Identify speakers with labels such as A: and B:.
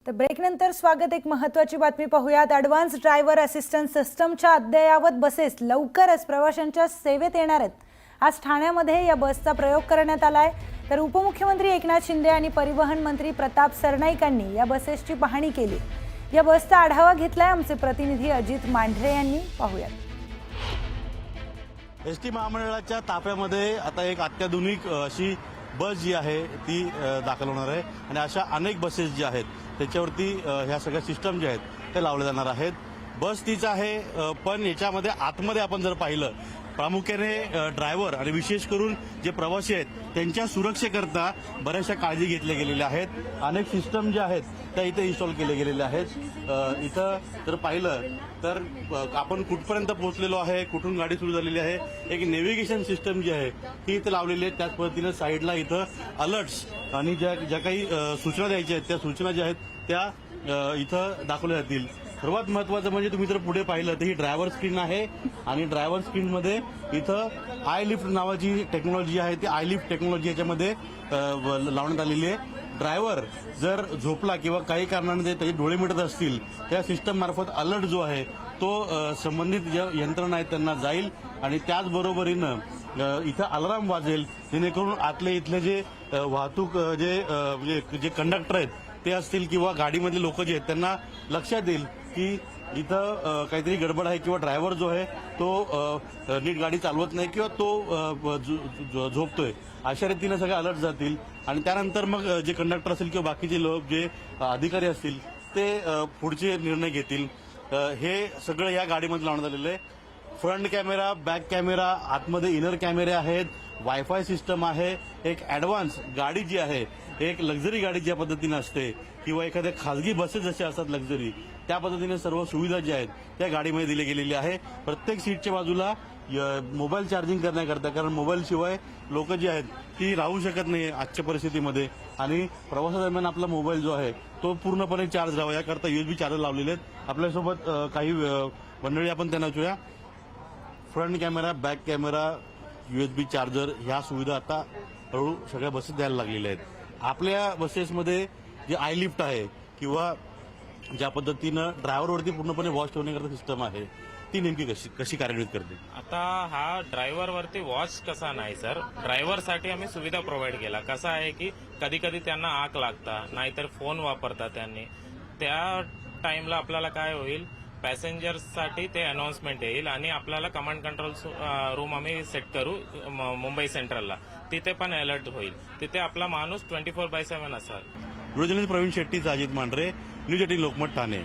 A: तर ब्रेकनंतर स्वागत। एक महत्त्वाची बातमी पाहूयात। ॲडव्हान्स ड्रायव्हर असिस्टंट सिस्टमच्या अद्ययावत बसेस लवकरच प्रवाशांच्या सेवेत येणार आहेत। आज ठाण्यामध्ये या बसचा प्रयोग करण्यात आलाय। तर उपमुख्यमंत्री एकनाथ शिंदे आणि परिवहन मंत्री प्रताप सरनाईक यांनी या बसेसची पाहणी केली। या बसचा आढावा घेतलाय आमचे प्रतिनिधी अजित मांढरे यांनी। पाहूयात।
B: एसटी महामंडळाच्या ताफ्यामध्ये आता एक अत्याधुनिक अशी बस जी आहे ती दाखल होणार आहे आणि अशा अनेक बसेस जी आहेत त्याच्यावरती ह्या सगळ्या सिस्टम जे आहेत ते लावले जाणार आहेत। बस तीच आहे, पण याच्यामध्ये आतमध्ये आपण जर पाहिलं प्रामुख्याने ड्रायव्हर आणि विशेष करून जे प्रवासी आहेत त्यांच्या सुरक्षेकरता बऱ्याचशा काळजी घेतल्या गेलेल्या आहेत। अनेक सिस्टम ज्या आहेत त्या इथे इन्स्टॉल केले गेलेले आहेत। इथं जर पाहिलं तर आपण कुठपर्यंत पोहोचलेलो आहे, कुठून गाडी सुरू झालेली आहे, एक नेव्हिगेशन सिस्टम जी आहे ती इथे लावलेली आहे। त्याच पद्धतीनं साईडला इथं अलर्ट्स आणि ज्या काही सूचना द्यायच्या आहेत त्या सूचना ज्या आहेत त्या इथं दाखवल्या जातील। सर्वात महत्त्वाचं म्हणजे तुम्ही जर पुढे पाहिलं तर ही ड्रायव्हर स्क्रीन आहे आणि ड्रायव्हर स्क्रीनमध्ये इथं आय लिफ्ट नावाची टेक्नॉलॉजी आहे, ती आय लिफ्ट टेक्नॉलॉजी याच्यामध्ये लावण्यात आलेली आहे। ड्रायव्हर जर झोपला किंवा काही कारणाने त्याचे डोळे मिटत असतील त्या सिस्टम मार्फत अलर्ट जो आहे तो संबंधित ज्या यंत्रणा आहेत त्यांना जाईल आणि त्याचबरोबरीनं इथं अलार्म वाजेल, जेणेकरून इथले जे वाहतूक जे कंडक्टर आहेत ते असतील किंवा गाडीमधले लोक जे आहेत त्यांना लक्षात येईल की इथं काहीतरी गडबड आहे किंवा ड्रायव्हर जो आहे तो नीट गाडी चालवत नाही किंवा तो झोपतोय, अशा रीतीने सगळे अलर्ट जातील। आणि त्यानंतर मग जे कंडक्टर असतील किंवा बाकीचे लोक जे अधिकारी असतील ते पुढचे निर्णय घेतील। हे सगळं या गाडीमध्ये लावण्यात आलेलं आहे। फ्रंट कॅमेरा, बॅक कॅमेरा, आतमध्ये इनर कॅमेरे आहेत, वायफाय सिस्टम आहे। एक ॲडव्हान्स गाडी जी आहे, एक लक्झरी गाडी ज्या पद्धतीने असते किंवा एखाद्या खासगी बसेस जसे असतात लक्झरी, त्या पद्धतीने सर्व सुविधा ज्या आहेत त्या गाडीमध्ये दिली गेलेली आहे। प्रत्येक सीटच्या बाजूला मोबाईल चार्जिंग करण्याकरता, कारण मोबाईल शिवाय लोक जी आहेत ती राहू शकत नाही आजच्या परिस्थितीमध्ये आणि प्रवासादरम्यान आपला मोबाईल जो आहे तो पूर्णपणे चार्ज राहावा याकरता USB चार्जर लावलेले आहेत। आपल्यासोबत काही मंडळी आपण त्यांना विचारूया। Front camera, back camera, USB charger ह्या सुविधा आता हळूहळू सगळ्या बसेस द्यायला लागलेल्या आहेत। आपल्या बसेसमध्ये जे आय लिफ्ट आहे किंवा ज्या पद्धतीनं ड्रायव्हरवरती पूर्णपणे वॉच ठेवण्याकरता सिस्टम आहे ती नेमकी कशी कार्यान्वित करते?
C: आता हा ड्रायव्हरवरती वॉच कसा नाही सर, ड्रायव्हरसाठी आम्ही सुविधा प्रोव्हाइड केला। कसं आहे की कधी कधी त्यांना आग लागता, नाहीतर फोन वापरतात त्यांनी, त्या टाइमला आपल्याला काय होईल, पॅसेंजर्ससाठी ते अनाउन्समेंट येईल आणि आपल्याला कमांड कंट्रोल रूम आम्ही सेट करू मुंबई सेंट्रलला, तिथे पण अलर्ट होईल। तिथे आपला माणूस 24/7 असाल।
B: प्रवीण शेट्टी, अजित मांढरे, न्यूज 18 लोकमत, ठाणे।